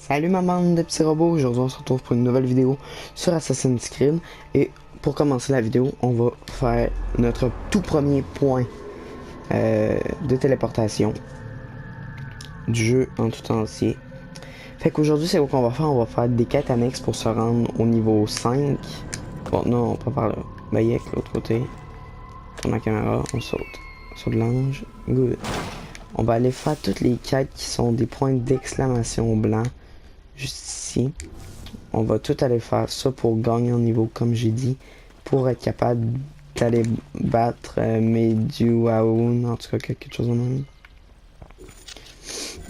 Salut ma bande de petits robots, aujourd'hui on se retrouve pour une nouvelle vidéo sur Assassin's Creed. Et pour commencer la vidéo, on va faire notre tout premier point de téléportation du jeu en tout entier. Fait qu'aujourd'hui c'est quoi qu'on va faire? On va faire des quêtes annexes pour se rendre au niveau 5. Bon non, pas par là. Bayek, l'autre côté. Tourne la caméra, on saute. Saut de l'ange, good. On va aller faire toutes les quêtes qui sont des points d'exclamation blanc. Juste ici. On va tout aller faire ça pour gagner en niveau, comme j'ai dit, pour être capable d'aller battre Meduaoun, en tout cas quelque chose de même.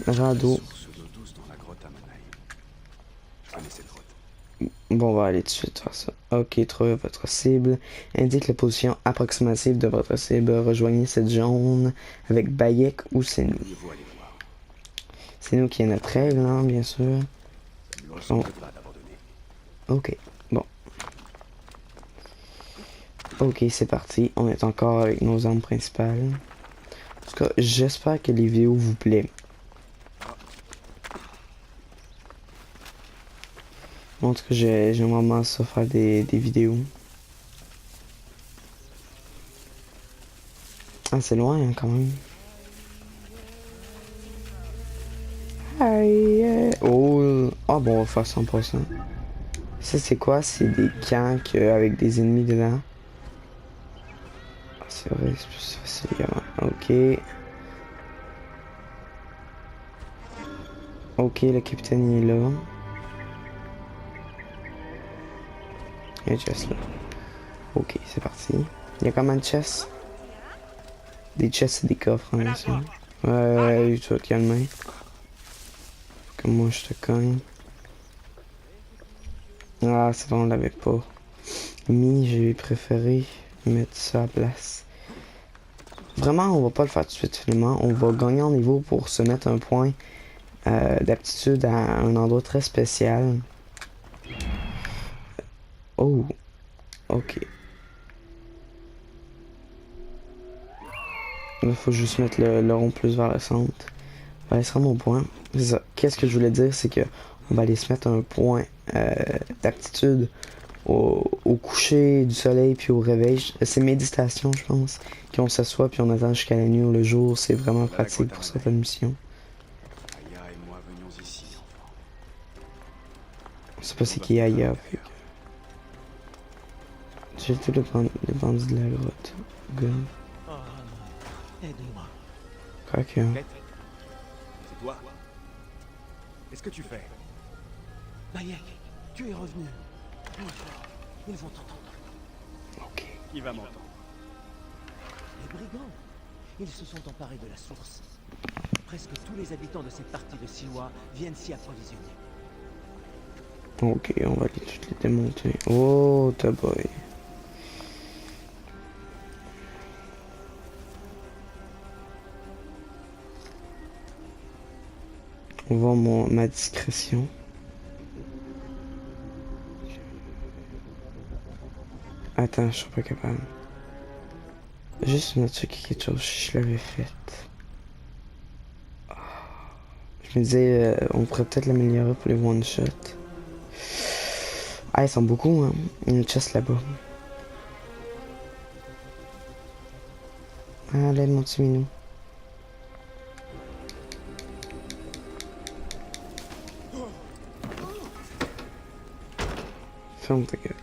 Radeau. Bon, on va aller tout de suite faire ça. Ok, trouvez votre cible. Indique la position approximative de votre cible. Rejoignez cette zone avec Bayek ou c'est nous. C'est nous qui est notre règle, hein, bien sûr. Bon. Ok, bon. Ok, c'est parti. On est encore avec nos armes principales. En tout cas, j'espère que les vidéos vous plaisent. En tout cas, j'ai vraiment ça faire des vidéos. Ah, c'est loin hein, quand même. Aïe, oh, ah bon, on va faire 100%. Ça, c'est quoi? C'est des camps avec des ennemis dedans. Ah, c'est vrai, c'est plus facile également. Ok. Ok, le capitaine il est là. Il y a une chest là. Ok, c'est parti. Il y a combien de chests? Des chests et des coffres, hein, ça. Ouais, tu vas te calmer. Faut que moi je te cogne. Ah, c'est bon, on l'avait pas. J'ai préféré mettre ça à place. Vraiment, on va pas le faire tout de suite finalement. On va gagner en niveau pour se mettre un point d'aptitude à un endroit très spécial. Oh, ok. Il faut juste mettre le rond plus vers le centre. On va aller se rendre au point. C'est ça. Qu'est-ce que je voulais dire, c'est que on va aller se mettre un point d'aptitude au coucher du soleil puis au réveil. C'est méditation, je pense. Qu'on s'assoit puis on attend jusqu'à la nuit ou le jour. C'est vraiment pratique pour certaines missions. Je sais pas c'est qui Aya. J'ai tous les bandits de la grotte. Good. Aide-moi. Ok. C'est toi? Qu'est-ce que tu fais? Bayek, tu es revenu. Ils vont t'entendre. Ok. Qui va m'entendre? Les brigands. Ils se sont emparés de la source. Presque tous les habitants de cette partie de Siwa viennent s'y approvisionner. Ok, on va aller toutes les démonter. Oh, ta boy. On va ma discrétion. Attends, je suis pas capable. Juste me checker quelque chose, je l'avais fait. Je me disais, on pourrait peut-être l'améliorer pour les one-shot. Ah, ils sont beaucoup, hein. Il y a une chest là-bas. Allez, mon petit minou. Ferme ta gueule.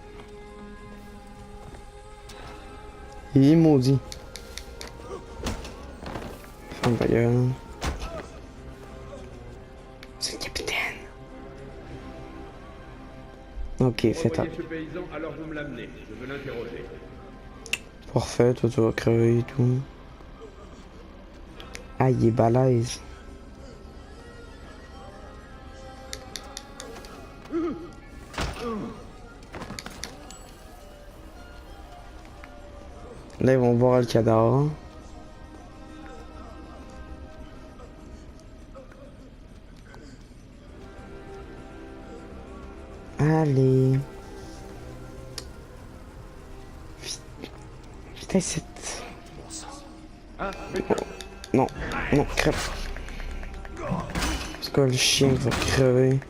Il est maudit. Ferme ta gueule. C'est le capitaine. Ok, fais top. Ce paysan, alors vous me l'amenez, je veux l'interroger. Parfait, toi tu vas crever et tout. Ah, il est balèze. Là, ils vont voir le cadavre. Allez. Putain, c'est... Hein? Oh, non, non, crève. Parce que le chien va crever.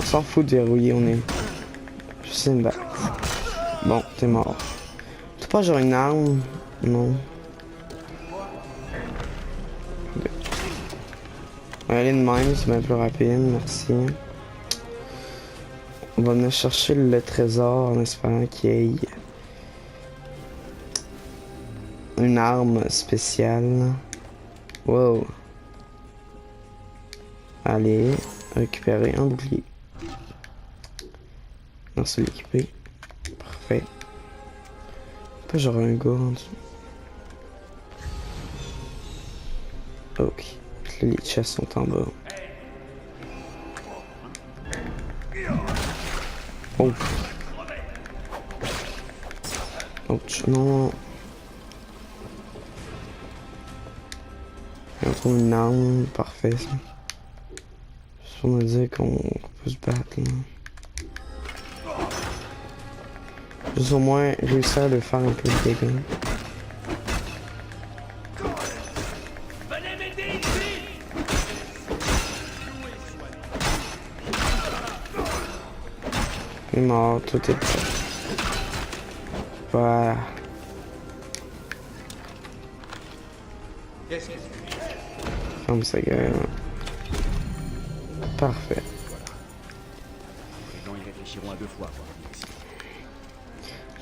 s'en fout de verrouiller, on est... Je sais me battre. Bon, t'es mort. T'as pas genre une arme? Non. On va aller de même, c'est bien plus rapide, merci. On va venir chercher le trésor en espérant qu'il y ait une arme spéciale. Wow. Allez, récupérer un bouclier. Non, c'est l'équiper. Parfait. Pas genre un gars en dessous. Ok. Puis là, les chests sont en bas. Oh. Ouch. Non, non, non. On trouve une arme. Parfait, ça. Juste pour me dire qu'on peut se battre, là. Juste au moins réussir à le faire un peu de dégâts. Il est mort, tout est prêt. Voilà. Ferme sa gueule. Parfait. Les gens y réfléchiront à 2 fois.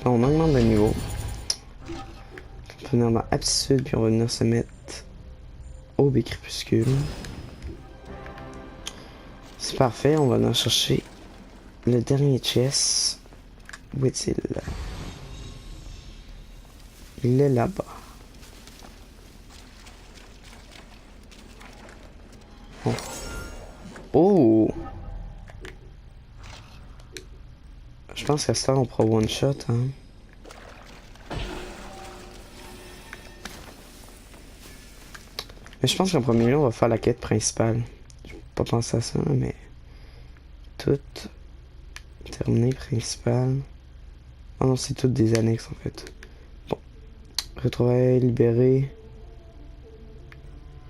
Là, on augmente de niveau. On va venir dans aptitude, puis on va venir se mettre au crépuscule. C'est parfait, on va venir chercher le dernier chest. Où est-il? Il est là-bas. Oh. Oh! Je pense qu'à ce temps on prend one shot, hein. Mais je pense qu'en premier lieu on va faire la quête principale. Je n'ai pas pensé à ça, mais... Tout... Terminé, principal... Oh non, c'est toutes des annexes en fait. Bon. Retrouvailles, libérer...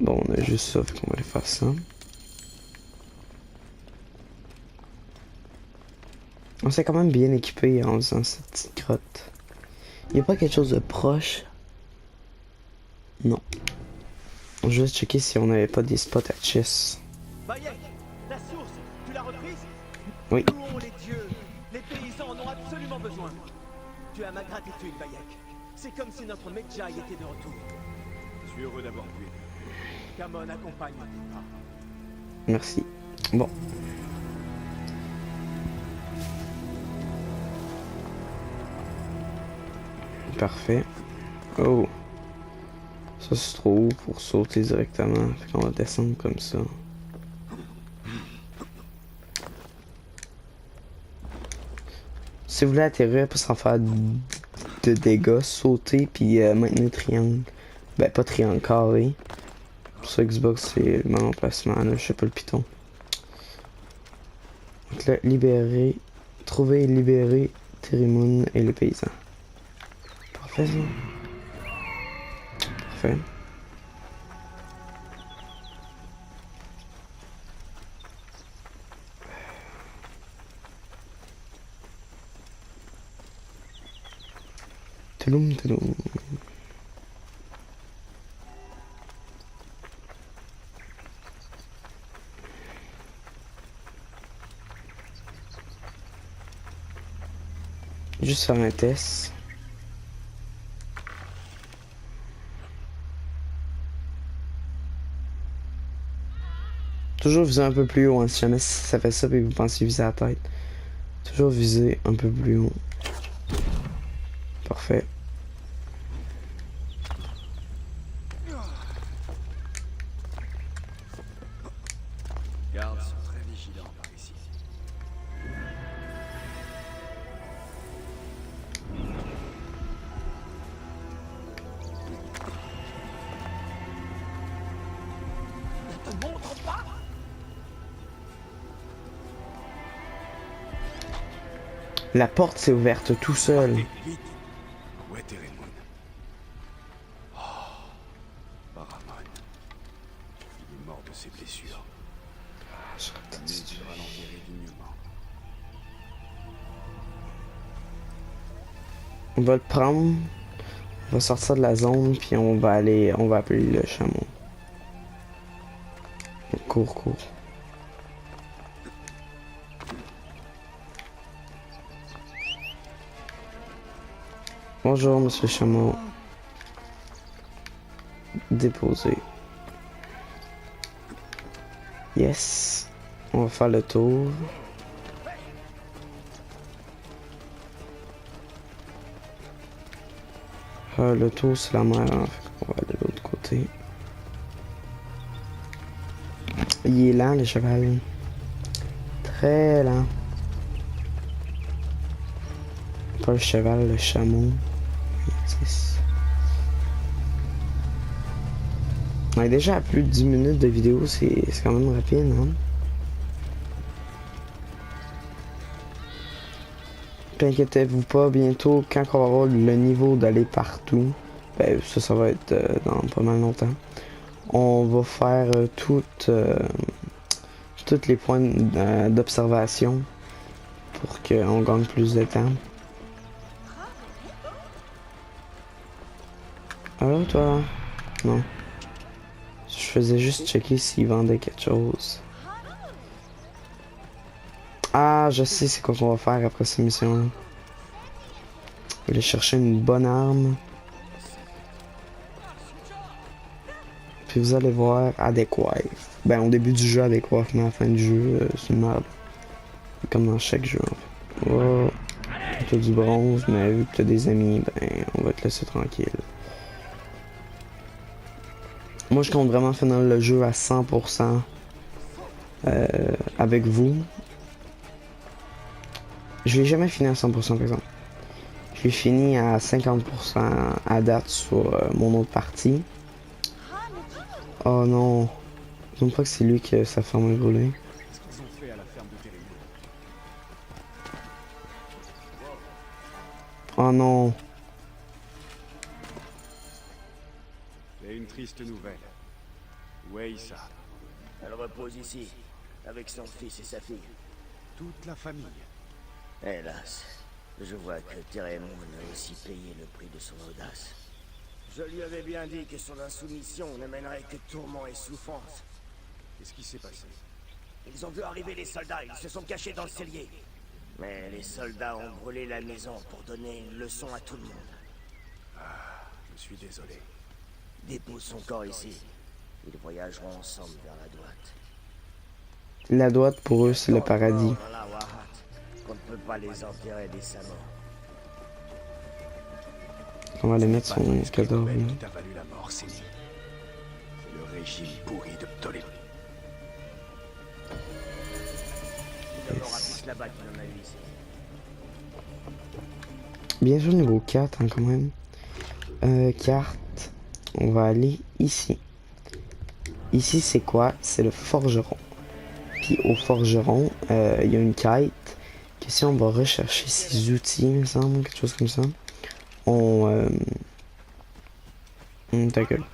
Bon, on a juste ça, fait qu'on va aller faire ça. On s'est quand même bien équipé en faisant cette petite grotte. Il n'y a pas quelque chose de proche? Non. On va juste checker si on n'avait pas des spots à chess. Bayek, la source, tu l'as reprise? Oui. Louons les dieux. Les paysans en ont absolument besoin. Tu as ma gratitude, Bayek. C'est comme si notre Medjay était de retour. Je suis heureux d'avoir pu aider. Kamon accompagne tes pas. Merci. Bon. Parfait. Oh. Ça c'est trop haut pour sauter directement. Fait qu'on va descendre comme ça. Si vous voulez atterrir pour s'en faire de dégâts, sauter puis maintenir triangle. Ben pas triangle, carré. Pour ça Xbox c'est le même emplacement là, je sais pas le piton. Donc là, libérer. Trouver et libérer Terimoun et les paysans. Parfait ça. Parfait. Touloum, touloum. Juste faire un test. Toujours viser un peu plus haut, hein, si jamais ça fait ça et vous pensez viser la tête. Toujours viser un peu plus haut. Parfait. Gardes sont très vigilants par ici. Ne te montre pas. La porte s'est ouverte tout seul. Vite. Où est Terimoun? Oh, Paramon. Il est mort de ses blessures. Mais tu vas l'enterrer dignement. On va le prendre. On va sortir de la zone, puis on va appeler le chameau. Cours, cours. Bonjour, monsieur Chameau. Déposé. Yes. On va faire le tour. Le tour, c'est la mer. Hein. On va aller de l'autre côté. Il est lent, le cheval. Très lent. Pas le cheval, le chameau. Yes. On est déjà à plus de 10 minutes de vidéo, c'est quand même rapide, hein? Inquiétez-vous pas, bientôt, quand on va avoir le niveau d'aller partout, ben ça va être dans pas mal longtemps, on va faire tous les points d'observation pour qu'on gagne plus de temps. Alors toi? Non. Je faisais juste checker s'ils vendaient quelque chose. Ah, je sais c'est quoi qu'on va faire après cette mission-là. Aller chercher une bonne arme. Puis vous allez voir adéquat. Ben au début du jeu adéquat, mais à la fin du jeu, c'est une merde. Comme dans chaque jeu en fait. Oh, t'as du bronze, mais vu que t'as des amis, ben on va te laisser tranquille. Moi je compte vraiment finir le jeu à 100% avec vous. Je l'ai jamais fini à 100% par exemple. Je l'ai fini à 50% à date sur mon autre partie. Oh non. Je ne pas que c'est lui que sa ferme a brûlé. Qu'est-ce qu'ils ont fait à la ferme de Télémo? Oh non. J'ai une triste nouvelle. Où est Issa? Elle repose ici, avec son fils et sa fille. Toute la famille. Hélas, je vois que Térémon a aussi payé le prix de son audace. Je lui avais bien dit que son insoumission ne mènerait que tourment et souffrance. Qu'est-ce qui s'est passé? Ils ont vu arriver les soldats, ils se sont cachés dans le cellier. Mais les soldats ont brûlé la maison pour donner une leçon à tout le monde. Ah, je suis désolé. Dépose son corps ici. Ils voyageront ensemble vers la droite. La droite pour eux c'est le paradis. Dans la Wahat, qu'on ne peut pas les enterrer décemment. On va les mettre sur un cadavre. Qui t'a valu la mort, c'est lui. C'est le régime pourri de Ptolémée. Il y en aura plus là-bas qu'il en a eu ici. Bien sûr niveau 4 hein, quand même. Carte. On va aller ici. Ici c'est quoi? C'est le forgeron. Puis au forgeron, il y a une quête. Que si on va rechercher ses outils, il me semble, quelque chose comme ça. Ta gueule.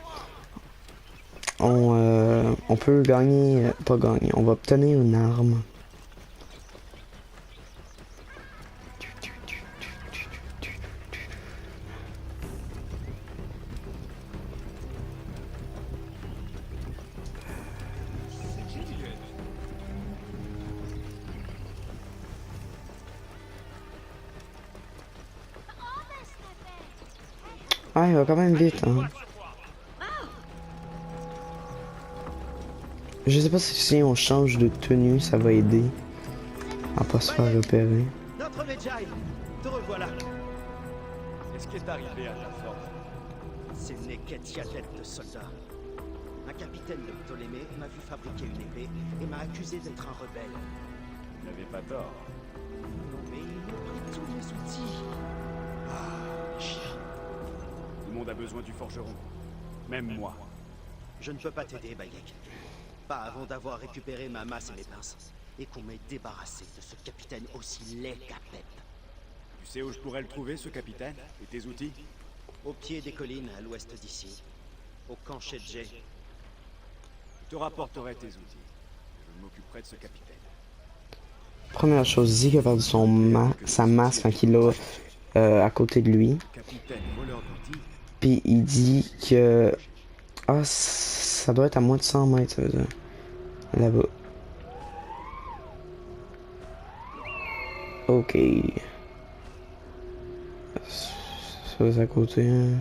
On peut gagner, pas gagner, on va obtenir une arme. Ah, il va quand même vite, hein. Je sais pas si on change de tenue, ça va aider à pas se faire repérer. Notre Medjay, te revoilà. Qu'est-ce qui est arrivé à ta forge? C'est une Neketiadet de soldats. Un capitaine de Ptolémée m'a vu fabriquer une épée et m'a accusé d'être un rebelle. Vous n'avez pas tort. Mais il m'a pris tous les outils. Chien. Tout le monde a besoin du forgeron. Même moi. Je ne peux pas t'aider, Bayek. Pas avant d'avoir récupéré ma masse et mes pinces. Et qu'on m'ait débarrassé de ce capitaine aussi laid qu'Apep. Tu sais où je pourrais le trouver, ce capitaine? Et tes outils? Au pied des collines à l'ouest d'ici. Au camp Shedjé. Je te rapporterai tes outils. Je m'occuperai de ce capitaine. Première chose, Zeke a perdu sa masse quand il a à côté de lui. Capitaine voleur d'outils. Puis il dit que... Ah, ça doit être à moins de 100 mètres, ça veut dire. Là-bas. Ok. Ça c'est à côté. Hein.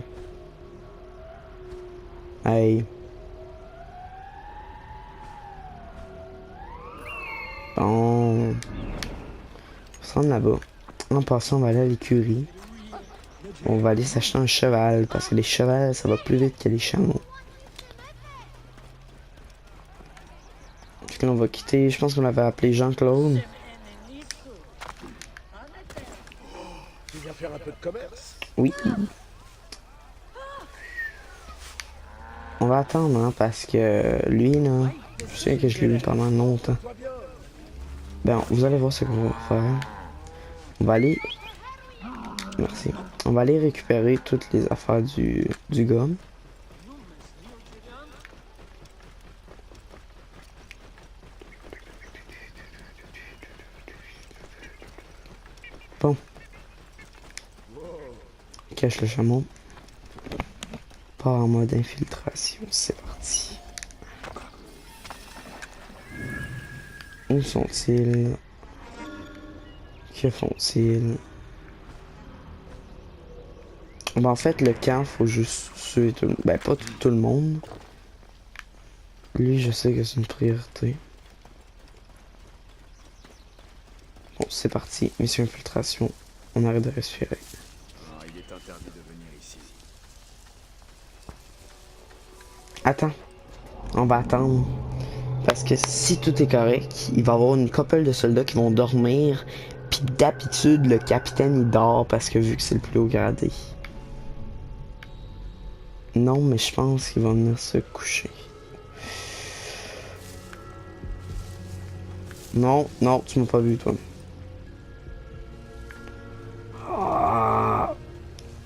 Hey. Bon. On se rend là-bas. En passant, on va aller à l'écurie. On va aller s'acheter un cheval, parce que les chevals, ça va plus vite que les chameaux. On va quitter, je pense qu'on l'avait appelé Jean-Claude. Tu viens faire un peu de commerce? Oui. On va attendre, hein, parce que lui, là, je sais que je l'ai vu pendant longtemps. Ben, vous allez voir ce qu'on va faire. On va aller... Merci. On va aller récupérer toutes les affaires du gars. Bon. Cache le chameau. Part en mode infiltration. C'est parti. Où sont-ils? Que font-ils? Ben, en fait, le camp, faut juste tuer tout... Ben, pas tout le monde. Lui, je sais que c'est une priorité. Bon, c'est parti. Mission infiltration. On arrête de respirer. Ah, il est interdit de venir ici. Attends. On va attendre. Parce que si tout est correct, il va y avoir une couple de soldats qui vont dormir. Puis d'habitude, le capitaine, il dort parce que vu que c'est le plus haut gradé. Non, mais je pense qu'il va venir se coucher. Non, non, tu m'as pas vu, toi. Ah.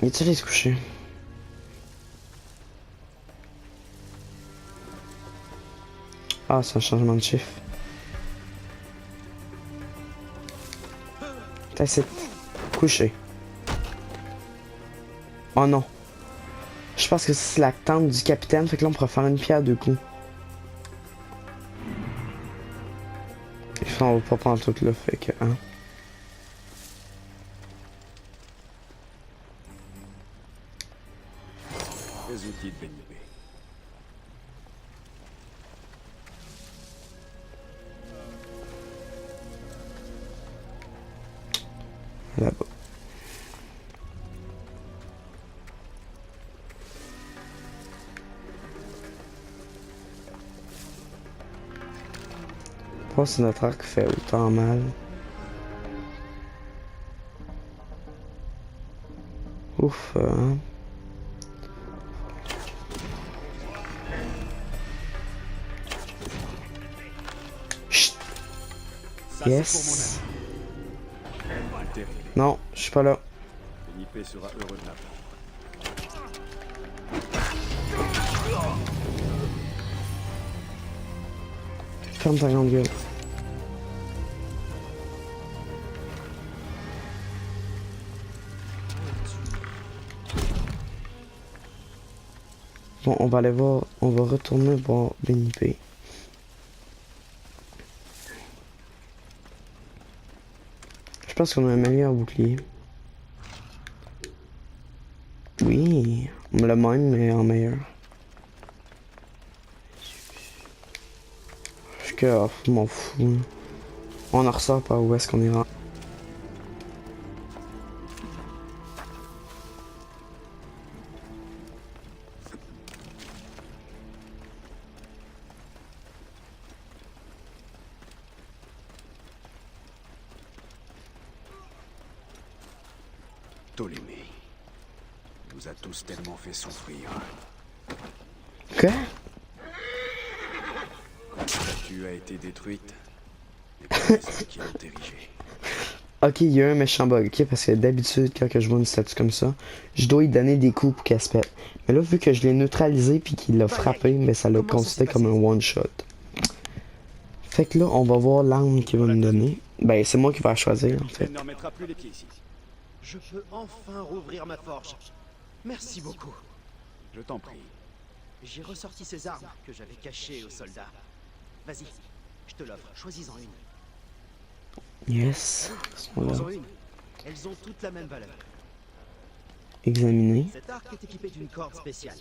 Il est allé se coucher? Ah, c'est un changement de chiffre. T'as cette... Couché. Oh non. Je pense que c'est la tente du capitaine, fait que là on pourra faire une pierre deux coups. Et ça, on va pas prendre tout là, fait que... Hein. Les outils de BNP. Là-bas. Pourquoi c'est notre arc qui fait autant mal? Ouf, hein? Chut. Yes. Non, je suis pas là. BNP sera heureux de l'apprendre. Ferme ta grande gueule. Bon, on va aller voir, on va retourner voir BNP. Je pense qu'on a un meilleur bouclier. Oui, le même mais en meilleur. Je suis que, je m'en fous. On en ressort par où est-ce qu'on ira. Ptolémée nous a tous tellement fait souffrir. Quoi? La statue a été détruite. Et c'est ceux qui l'ont érigée. Ok, il y a un méchant bug, ok? Parce que d'habitude, quand que je vois une statue comme ça, je dois lui donner des coups pour qu'elle se pète. Mais là, vu que je l'ai neutralisé puis qu'il l'a frappé, mais ça l'a considéré comme un one-shot. Fait que là, on va voir l'arme qu'il va me donner. Ben, c'est moi qui vais la choisir, en fait. Ne remettra plus les pieds ici. Je peux enfin rouvrir ma forge. Merci beaucoup. Je t'en prie. J'ai ressorti ces armes que j'avais cachées aux soldats. Vas-y, je te l'offre. Choisis-en une. Yes. Prends-en une. Elles ont toutes la même valeur. Examiner. Cet arc est équipé d'une corde spéciale.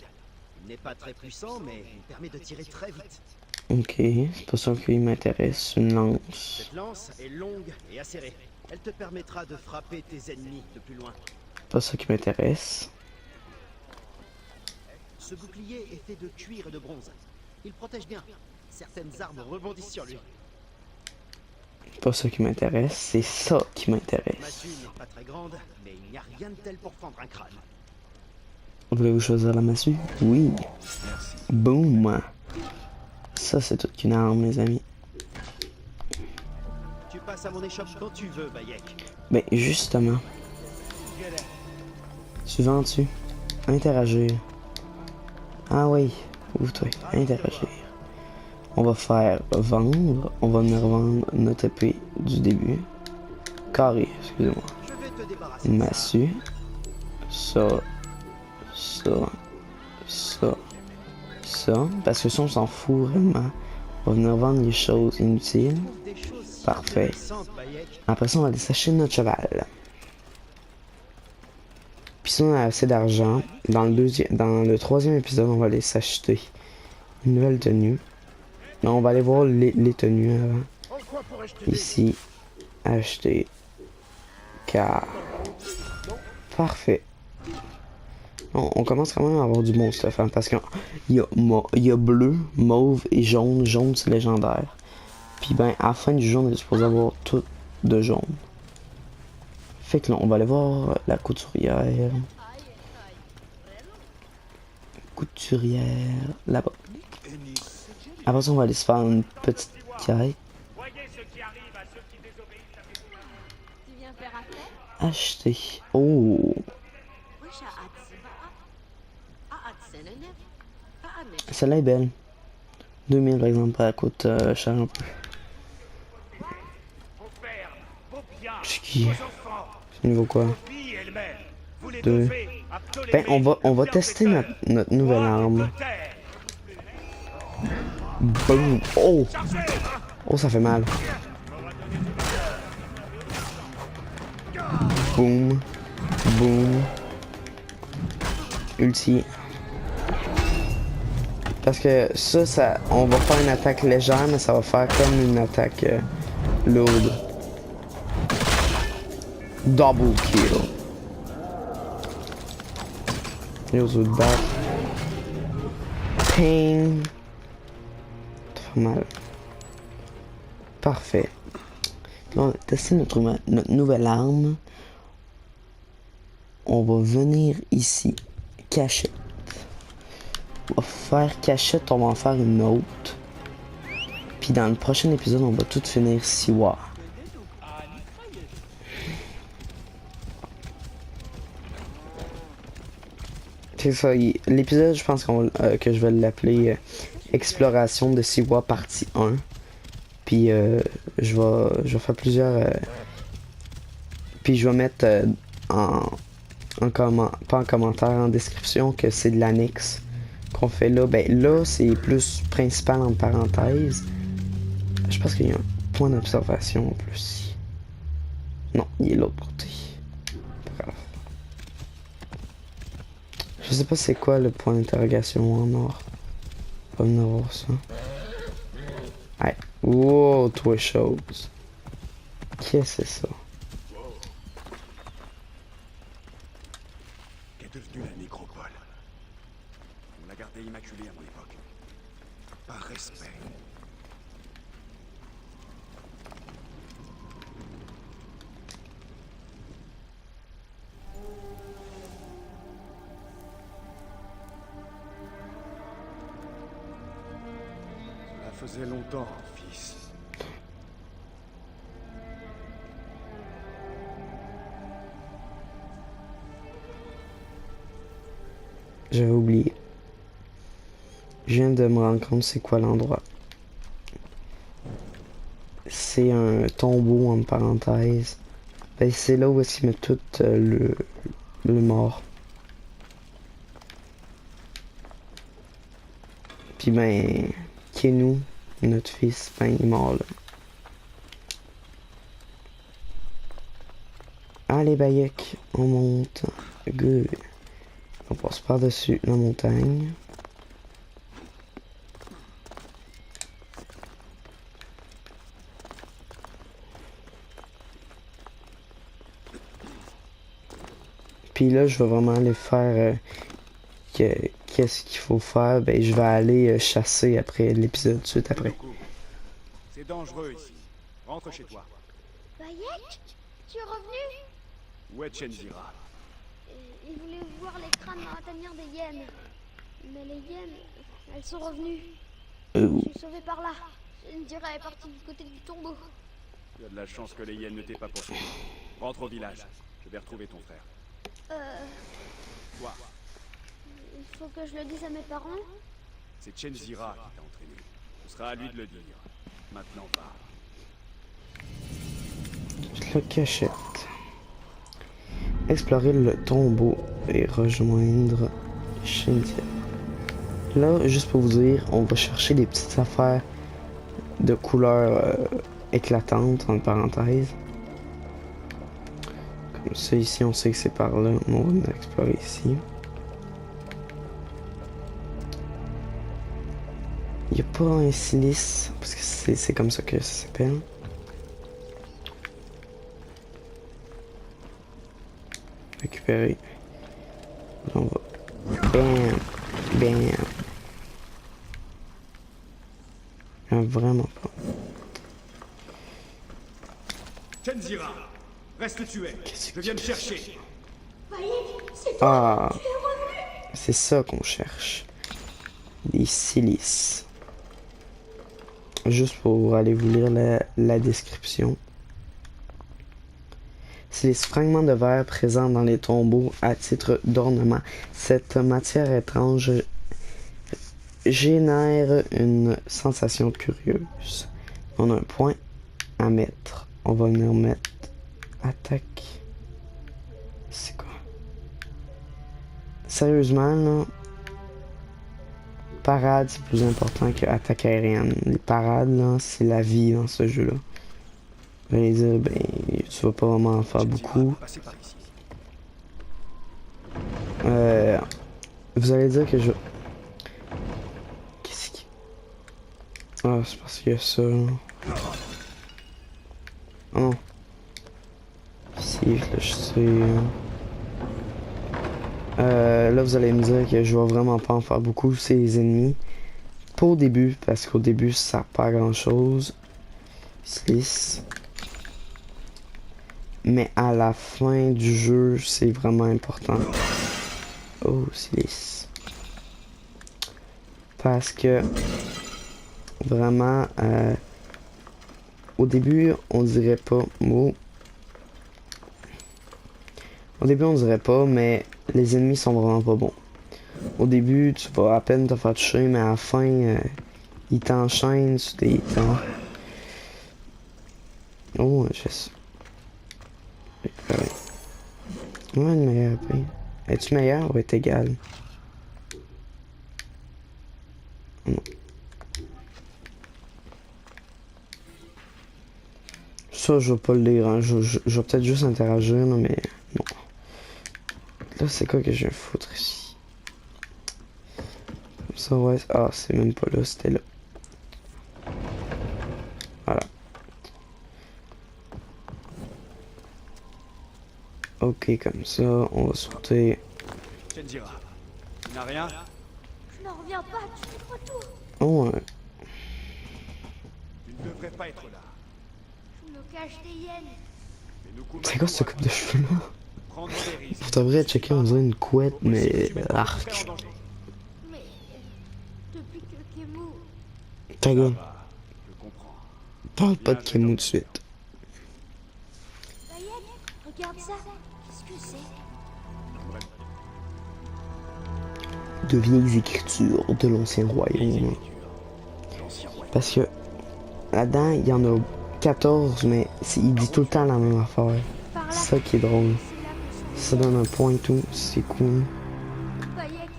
Il n'est pas très puissant, mais il permet de tirer très vite. Ok, c'est pas ça qui m'intéresse. Une lance. Cette lance est longue et acérée. Elle te permettra de frapper tes ennemis de plus loin. Pas ça qui m'intéresse. Ce bouclier est fait de cuir et de bronze. Il protège bien. Certaines armes rebondissent sur lui. Pas ça qui m'intéresse. C'est ça qui Ma m'intéresse. massue n'est pas très grande, mais il n'y a rien de tel pour fendre un crâne. Voulez-vous choisir la massue? Oui. Boom. Ça, c'est toute qu'une arme, les amis. Tu passes à mon échoppe quand tu veux, Bayek. Ben, justement. Tu vends-tu? Interagir. Ah oui. Ouvre-toi. Interagir. On va faire vendre. On va venir vendre notre épée du début. Carré, excusez-moi. Je vais te débarrasser Une de ça. massue. Ça. Ça. Ça. Ça. Parce que ça, on s'en fout vraiment. On va venir vendre les choses inutiles. Des choses si Parfait. intéressantes, Bayek. Après ça, on va aller s'acheter notre cheval. Puis si on a assez d'argent, dans le troisième épisode, on va aller s'acheter une nouvelle tenue. Non, on va aller voir les tenues avant. En quoi pourrais-je t'aider? Ici, acheter. Car. Parfait. On commence quand même à avoir du bon stuff, hein, parce qu'il y a bleu, mauve et jaune. Jaune, c'est légendaire. Puis ben, à la fin du jour, on est supposé avoir tout de jaune. Fait que là, on va aller voir la couturière. Couturière, là-bas. Après ça, on va aller se faire une petite quête. Voyez ce qui arrive à ceux qui désobéissent à mes commandes. Tu viens faire affaire? Acheter. Oh, celle-là est belle. 2000 par exemple, elle coûte cher un peu. Vos fermes, vos biens, C'est qui? vos enfants, C'est niveau quoi? vos filles elles-mêmes. Vous les Deux. devez à Ptolémée, Ben, on va le tester bienfaiteur. notre nouvelle Roi arme. d'Angleterre. Boum. Oh, Chargez! oh, ça fait mal. Boum. Boum. Ulti. Parce que ça, on va faire une attaque légère, mais ça va faire comme une attaque lourde. Double kill. Here's with back. Ping. Ça fait mal. Parfait. Là, on va tester notre nouvelle arme. On va venir ici. Cachette. On va faire cachette, on va en faire une autre. Puis dans le prochain épisode, on va tout finir Siwa. C'est ça, l'épisode, je pense que je vais l'appeler Exploration de Siwa partie 1. Puis je vais faire plusieurs... puis je vais mettre pas en commentaire, en description que c'est de l'annexe qu'on fait là. Ben là, c'est plus principal en parenthèse. Je pense qu'il y a un point d'observation en plus. Non, il est de l'autre côté. Pas grave. Je sais pas c'est quoi le point d'interrogation en or. On va venir voir ça. Ouais. Wow, toi chose. Qu'est-ce que c'est ça? Qu'est devenue la nécropole? On l'a gardée immaculée à mon époque. Par respect. Cela faisait longtemps, fils. J'avais oublié. Je viens de me rendre compte c'est quoi l'endroit. C'est un tombeau entre parenthèses Ben, c'est là où est-ce qu'ils mettent tout le mort. Puis ben, Keanu, notre fils, ben il est mort là. Allez Bayek, on monte. Good. On passe par-dessus la montagne. Puis là, je vais vraiment aller faire qu'est-ce qu'il faut faire. Ben, je vais aller chasser après l'épisode, tout de suite après. C'est dangereux ici. Rentre chez toi. Bayek, tu es revenu? Où est Chenzira? Il voulait voir les crânes dans la tanière des hyènes. Mais les hyènes, elles sont revenues. Je suis sauvé par là. Chenzira est partie du côté du tombeau. Tu as de la chance que les hyènes ne t'aient pas poursuivi. Rentre au village. Je vais retrouver ton frère. Toi, Il faut que je le dise à mes parents? c'est Chenzira qui t'a entraîné. Ce sera à lui de le dire. Maintenant, va. La cachette. Explorer le tombeau et rejoindre Shintia. Là, juste pour vous dire, on va chercher des petites affaires de couleurs éclatantes, entre parenthèses. Comme ça, ici, on sait que c'est par là. On va explorer ici. Il n'y a pas un silice, parce que c'est comme ça que ça s'appelle. Récupérer. Là, on va. Bam! Bam! Ah, vraiment pas. Chenzira, reste où tu es. Qu'est-ce Je viens me chercher. Ah! C'est ça qu'on cherche. Des silices. Juste pour aller vous lire la description. C'est les fragments de verre présents dans les tombeaux à titre d'ornement. Cette matière étrange génère une sensation curieuse. On a un point à mettre. On va venir mettre attaque. C'est quoi? Sérieusement, là, parade, c'est plus important que attaque aérienne. Les parades, là, c'est la vie dans ce jeu-là. Je vais dire, ben, tu vas pas vraiment en faire beaucoup. Passez par ici. Vous allez dire que je... Qu'est-ce qui... Ah, c'est parce qu'il y a ça, là. Oh non. Si, là, je sais... là, vous allez me dire que je vais vraiment pas en faire beaucoup, c'est les ennemis. Pas au début, parce qu'au début, ça sert pas à grand-chose. Slice. Mais à la fin du jeu, c'est vraiment important. Oh, slice. Parce que... Vraiment... au début, on dirait pas... Oh. Au début, on dirait pas, mais les ennemis sont vraiment pas bons. Au début, tu vas à peine te faire toucher, mais à la fin, ils t'enchaînent sur des temps. Oh, je sais. Ouais, une meilleure épée. Es-tu meilleure ou est égale? Non. Ça, je vais pas le lire, hein. Je vais peut-être juste interagir, là, mais non. Là, c'est quoi que je vais foutre ici? Comme ça, ouais. Ah, c'est même pas là, c'était là. Voilà. Ok, comme ça, on va sauter. Chenzira, tu n'as rien? Je n'en reviens pas, tu fais pas tout. Oh, ouais. Tu ne devrais pas être là. Je me cache des hyènes. Mais nous C'est quoi ce coupe de cheveux là? Prendre des risques. Vous devriez checker, on dirait une couette, Faut aussi que mais tu mettes ton frère arc. en danger. Mais depuis que Kemu... Ta gueule. Je comprends. Parle pas de Kemu tout de suite. Bayek, regarde ça. Qu'est-ce que c'est? De vieilles écritures de l'ancien royaume. Parce que là-dedans, il y en a 14, mais il dit tout le temps la même affaire. par là. Ça qui est drôle. C'est là que sont Ça donne un point et tout, c'est cool. Bayek.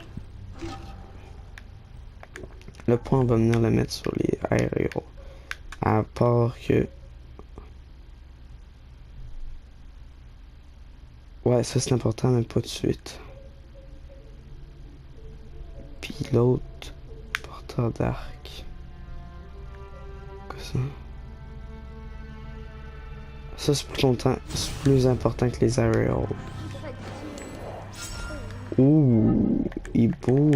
Le point, on va venir le mettre sur les aéros. À part que... Ouais, ça c'est important, mais pas de suite. Puis l'autre, porteur d'arc. Quoi ça? Ça c'est plus longtemps, c'est plus important que les aéros. Ouh, il est beau.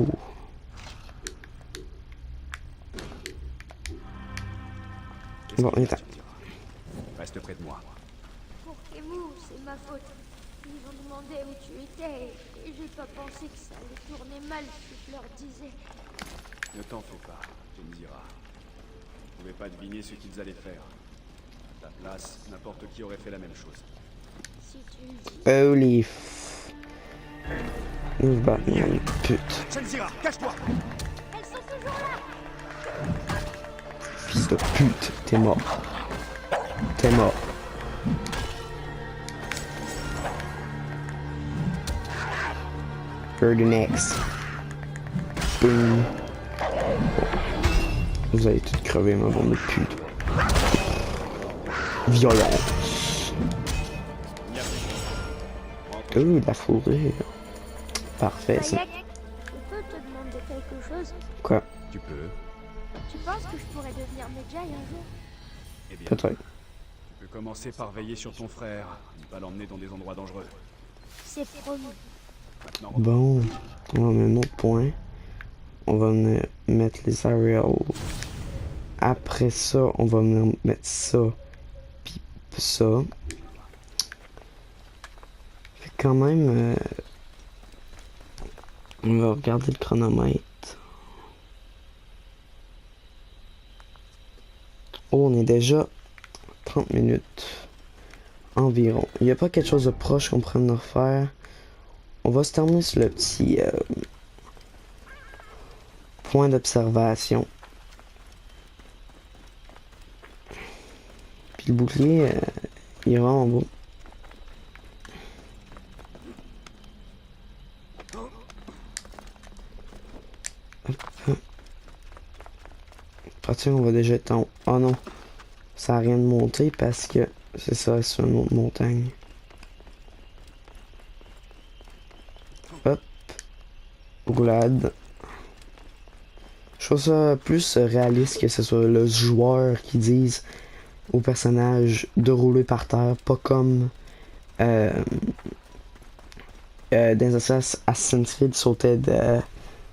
Bon, il est temps. Reste près de moi. Pour Kemu, c'est ma faute. Ils ont demandé où tu étais et j'ai pas pensé que ça allait tourner mal ce que je leur disais. Ne t'en fais pas, Jenzira. Je ne pouvais pas deviner ce qu'ils allaient faire. À ta place, n'importe qui aurait fait la même chose. Si tu le dis. Holy f... Nous Batman, pute. Jenzira, cache-toi! Elles sont toujours là. Fils de pute, t'es mort. T'es mort. You're the next. Boom. Vous allez tout crever, ma bande de pute. Violence. De la fourrure. Parfait, ça. Bayek, je peux te demander quelque chose? Quoi? Tu peux. Tu penses que je pourrais devenir Medjay un jour? Eh bien, Peut-être. tu peux commencer par veiller sur ton frère, ne pas l'emmener dans des endroits dangereux. C'est promis. Maintenant, Bon, on va mettre un autre point. On va venir mettre les aerials. Après ça, on va venir mettre ça. Puis ça. Fait quand même... on va regarder le chronomètre. Oh, on est déjà 30 minutes environ. Il n'y a pas quelque chose de proche qu'on pourrait nous refaire. On va se terminer sur le petit point d'observation. Puis le bouclier, il est vraiment beau. Hop. Pratique, on va déjà être en haut. Oh non, ça n'a rien de monter parce que c'est ça, c'est une autre montagne. Hop. Roulade. Je trouve ça plus réaliste que ce soit le joueur qui dise au personnage de rouler par terre, pas comme dans Assassin's Creed sautait de...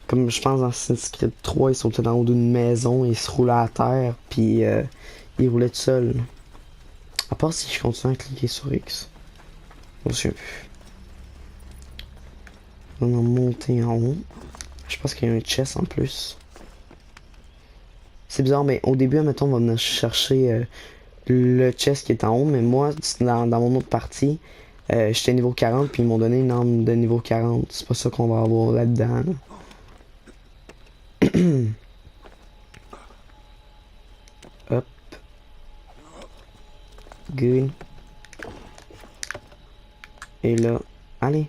Comme je pense dans Assassin's Creed 3, il sautait dans le haut d'une maison, il se roulait à terre, puis il roulait tout seul. À part si je continue à cliquer sur X. Je me souviens plus. On va monter en haut. Je pense qu'il y a un chest en plus. C'est bizarre, mais au début, admettons, on va venir chercher le chest qui est en haut, mais moi, dans mon autre partie, j'étais niveau 40, puis ils m'ont donné une arme de niveau 40. C'est pas ça qu'on va avoir là-dedans. Là. Hop. Good. Et là, allez,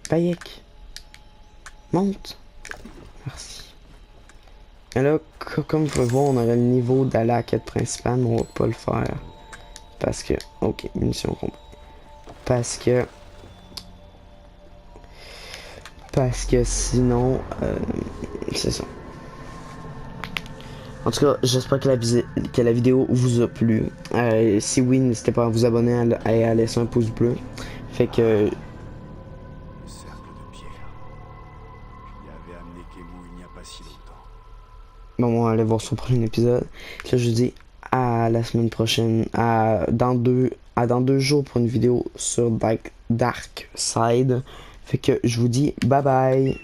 Bayek. Monte. Merci. Et là, comme vous pouvez voir, on aurait le niveau d'aller à la quête principale, mais on va pas le faire. Parce que... Ok, munitions complète. Parce que sinon... c'est ça. En tout cas, j'espère que la vidéo vous a plu. Si oui, n'hésitez pas à vous abonner et à laisser un pouce bleu. Fait que... le cercle de pierre. J'y avais amené Kemu il n'y a pas si longtemps. Bon, on va aller voir son prochain épisode. Là, je vous dis à la semaine prochaine. Dans deux jours pour une vidéo sur Dark Side. Fait que je vous dis bye bye.